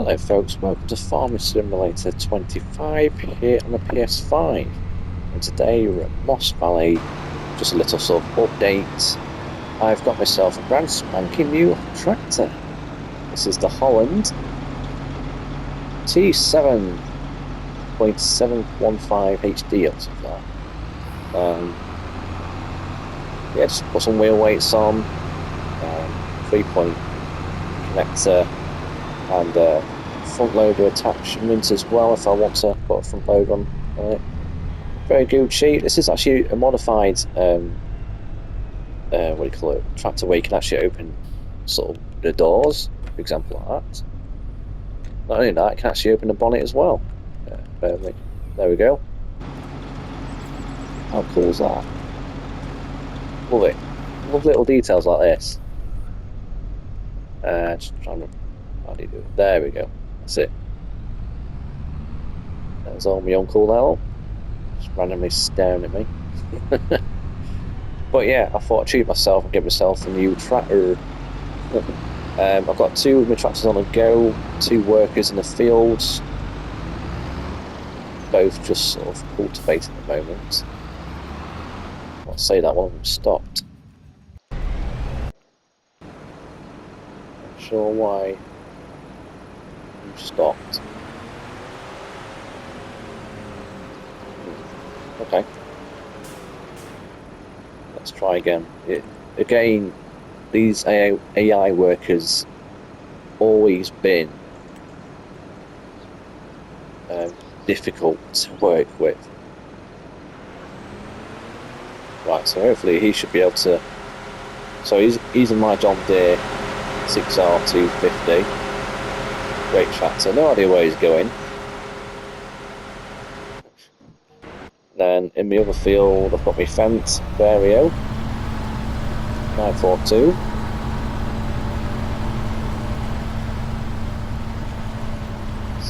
Hello folks, welcome to Farming Simulator 25 here on the PS5, and today we're at Moss Valley. Just a little sort of update. I've got myself a brand spanking new tractor. This is the Holland T7.715 HD or something like that. Yeah, just put some wheel weights on, 3-point connector, and front loader attachment as well if I want to put a front loader on it. Very Gucci. This is actually a modified what do you call it, tractor where you can actually open sort of the doors, for example, like that. Not only that, it can actually open the bonnet as well. There we go. How cool is that? Love it. Love little details like this. Just trying to, how do you do it? There we go. That's it. There's all my uncle now, just randomly staring at me. But yeah, I thought I'd treat myself and get myself a new tractor. I've got two of my tractors on the go, two workers in the fields, both just sort of cultivating at the moment. I'll say that one of them stopped. Not sure why you stopped. Okay. Let's try again. Again, these AI workers always been difficult to work with. Right, so hopefully he should be able to. So he's in my John Deere 6R250. Great tractor. No idea where he's going. Then in the other field, I've got my fence Vario 942.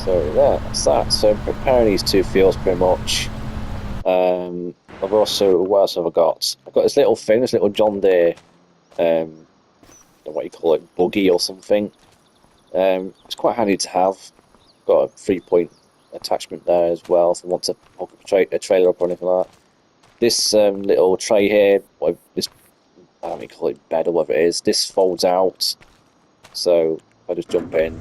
So that's that. So I'm preparing these two fields pretty much. I've also, what else have I got? I've got this little thing, this little John Deere, I don't know what you call it, buggy or something. It's quite handy to have. Got a 3-point attachment there as well if I want to hook a trailer up or anything like that. This little tray here, this, I don't know, call it bed or whatever it is, this folds out, so if I just jump in,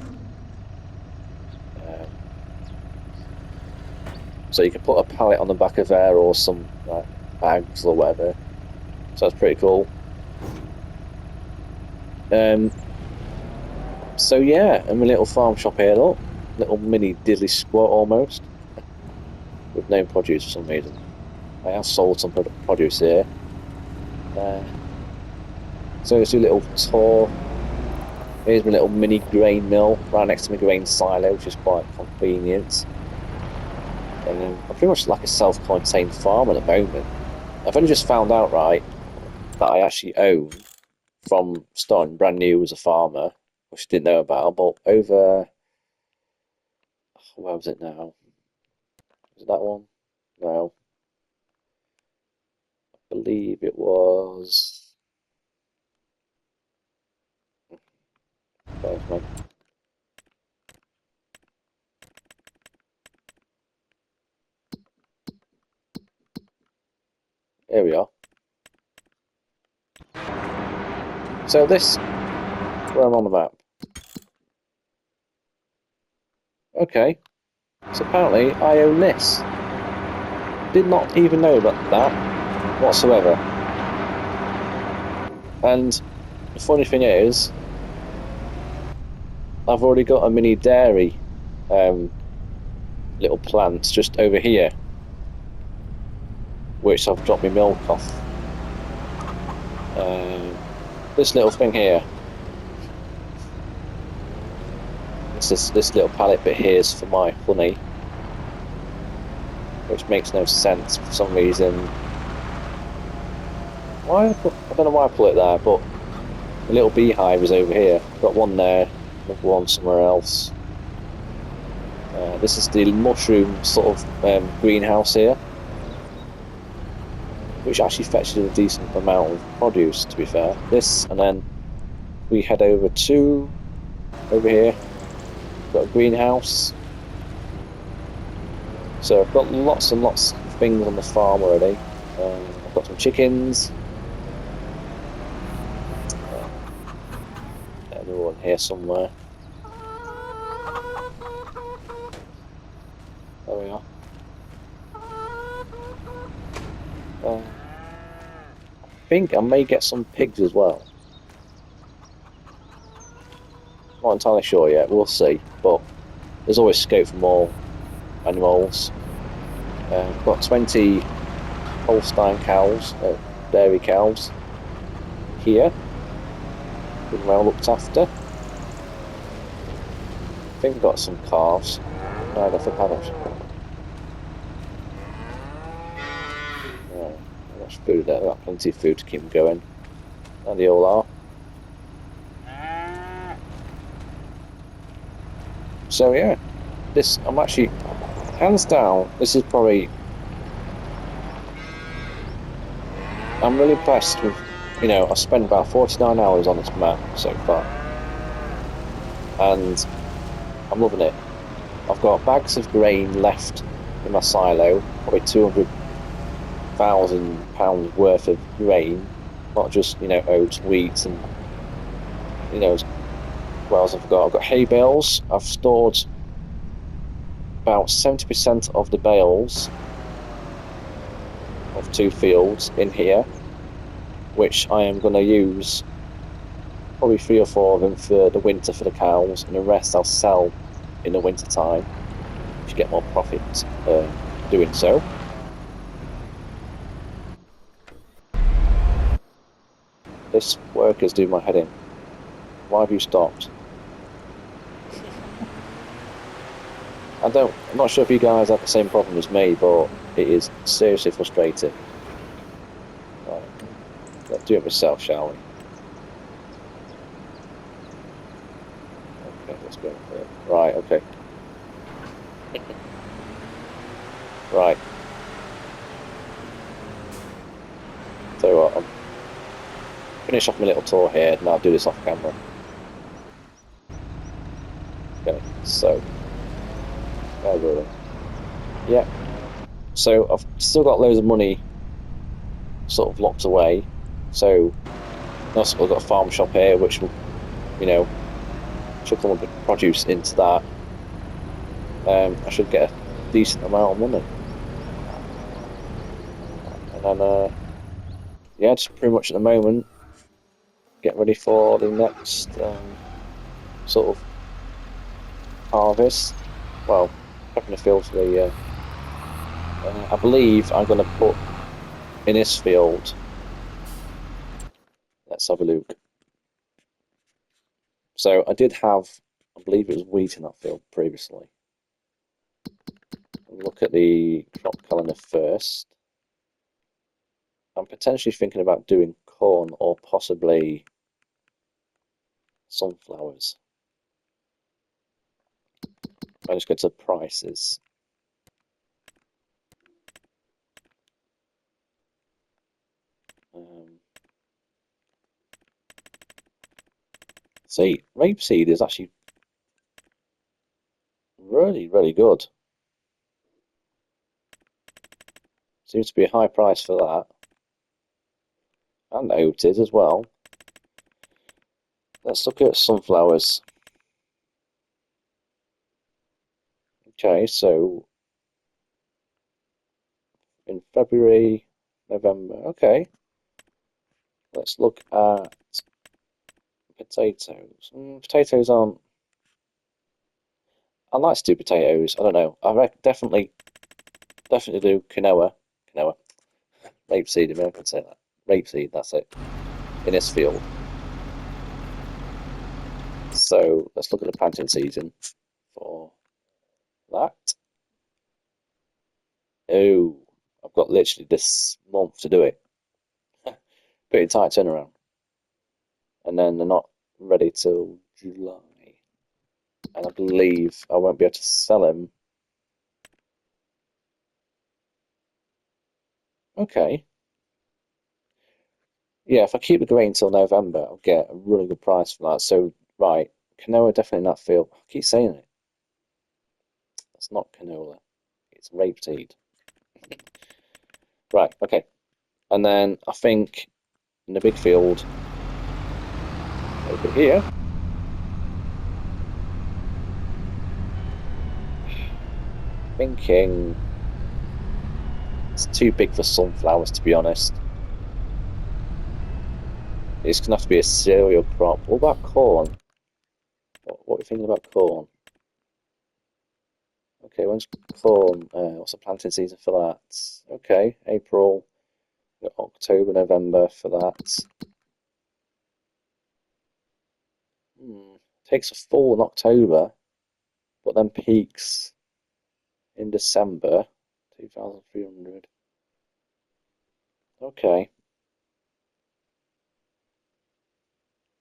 so you can put a pallet on the back of there or some like bags or whatever, so that's pretty cool. So yeah, and my little farm shop here, look, little mini diddly squat almost, with no produce for some reason. I have sold some produce here. So let's do a little tour. Here's my little mini grain mill right next to my grain silo, which is quite convenient. And I'm pretty much like a self-contained farm at the moment. I've only just found out, right, that I actually own, from starting brand new as a farmer, which I didn't know about, but over, where was it now? Was it that one? No. I believe it was... Where's my... Here we are. So this, where I'm on the map. Okay, so apparently I own this. Did not even know about that whatsoever. And the funny thing is, I've already got a mini dairy, little plants just over here, which I've dropped my milk off. This little thing here, this little pallet bit here is for my honey, which makes no sense for some reason. I don't know why I put it there, but the little beehive is over here. Got one there, another one somewhere else. This is the mushroom sort of greenhouse here, which actually fetches a decent amount of produce, to be fair. This, and then we head over to over here. Got a greenhouse. So I've got lots and lots of things on the farm already. I've got some chickens. They're all in here somewhere. There we are. I think I may get some pigs as well. Not entirely sure yet. We'll see. But there's always scope for more animals. I've got 20 Holstein cows, dairy cows here. Been well looked after. I think I've got some calves. No, I don't think I have actually. No, there's food there. I've got plenty of food to keep them going. There they all are. So yeah, I'm actually, hands down, this is probably, I'm really impressed with, I've spent about 49 hours on this map so far, and I'm loving it. I've got bags of grain left in my silo, probably 200,000 pounds worth of grain, not just, oats, wheat, and, what else I've got? I've got hay bales. I've stored about 70% of the bales of 2 fields in here, which I am going to use probably 3 or 4 of them for the winter for the cows, and the rest I'll sell in the winter time to get more profit doing so. This worker's doing my head in. Why have you stopped? I'm not sure if you guys have the same problem as me, but it is seriously frustrating. Right, let's do it myself, shall we? Okay, let's go for it. Right, okay. Right. So what, I'll finish off my little tour here, and I'll do this off camera. Okay, so really. Yeah. So I've still got loads of money sort of locked away. So I've got a farm shop here which will, chuck all the produce into that. I should get a decent amount of money. And then yeah, just pretty much at the moment get ready for the next sort of harvest. Well, prepping the field for the I believe I'm going to put in this field, let's have a look. So I did have, I believe it was wheat in that field previously. Look at the crop calendar first. I'm potentially thinking about doing corn or possibly sunflowers. I just go to prices. See, rapeseed is actually really, really good. Seems to be a high price for that. And oated as well. Let's look at sunflowers. Okay, so in February, November, okay. Let's look at potatoes. Potatoes aren't. I like to do potatoes. I don't know. Definitely do quinoa. Rapeseed. I could say that. Rapeseed. That's it. In this field. So let's look at the planting season for that. Oh, I've got literally this month to do it. Pretty tight turnaround. And then they're not ready till July. And I believe I won't be able to sell them. Okay. Yeah, if I keep the grain till November, I'll get a really good price for that. So, right, quinoa definitely in that field. I keep saying it. It's not canola. It's rapeseed. Right, okay. And then I think in the big field over here, thinking it's too big for sunflowers, to be honest. It's gonna have to be a cereal crop. What about corn? What are you thinking about corn? Okay, when's corn? What's the planting season for that? Okay, April, October, November for that. Takes a fall in October, but then peaks in December. 2,300. Okay.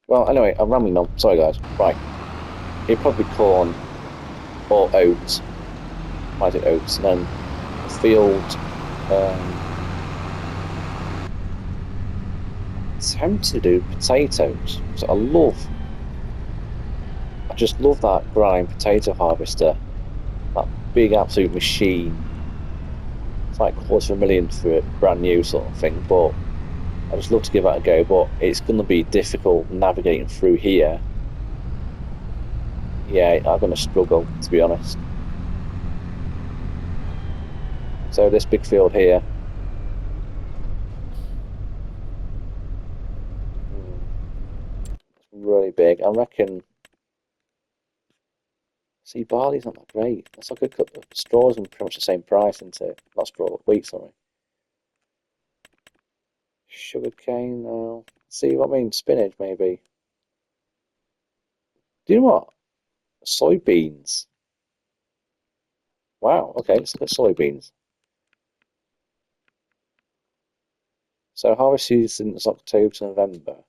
Well, anyway, I'm rambling on. Sorry, guys. Right. It'd probably corn or oats. Might do oats. And then the field. Tempted to do potatoes. So I just love that grind potato harvester. That big absolute machine. It's like $250,000 for it, brand new sort of thing. But I just love to give that a go. But it's going to be difficult navigating through here. Yeah, I'm going to struggle, to be honest. So this big field here. It's really big. I reckon. See, barley's not that great. That's like a cup of straws and pretty much the same price, isn't it? Not straw, wheat, sorry. Sugar cane, no. See what I mean? Spinach, maybe. Do you know what? Soybeans. Wow, okay, let's look at soybeans. So harvest season is October to November.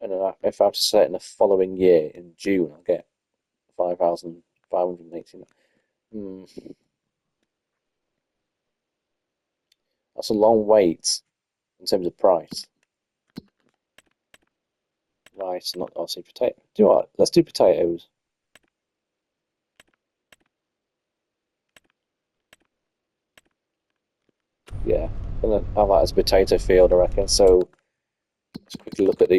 And then if I have to set it in the following year, in June, I'll get 5,589. That's a long wait in terms of price. Rice, not obviously potato. Do you know what? Let's do potatoes. Yeah, gonna have that as a potato field, I reckon. So let's quickly look at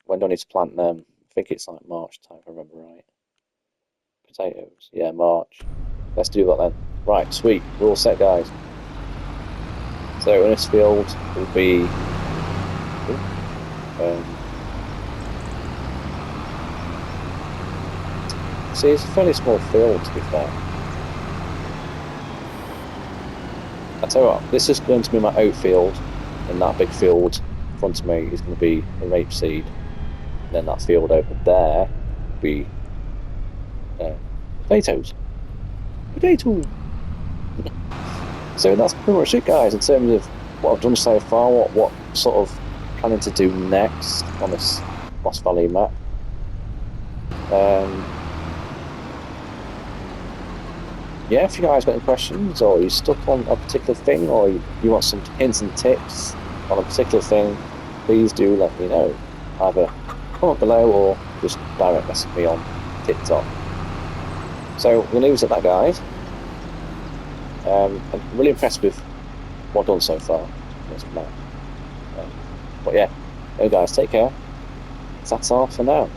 when do I need to plant them? I think it's like March time, if I remember right. Potatoes, yeah, March. Let's do that then. Right, sweet, we're all set, guys. So in this field will be see, it's a fairly small field, to be fair. I tell you what, this is going to be my oat field, and that big field in front of me is going to be a rapeseed. And then that field over there will be potatoes. Potato! So that's pretty much it, guys, in terms of what I've done so far, what sort of planning to do next on this Lost Valley map. Yeah, if you guys got any questions, or you're stuck on a particular thing, or you want some hints and tips on a particular thing, please do let me know. Either comment below or just direct message me on TikTok. So we're going to leave it at that, guys. I'm really impressed with what I've done so far. But yeah, hey guys, take care. That's all for now.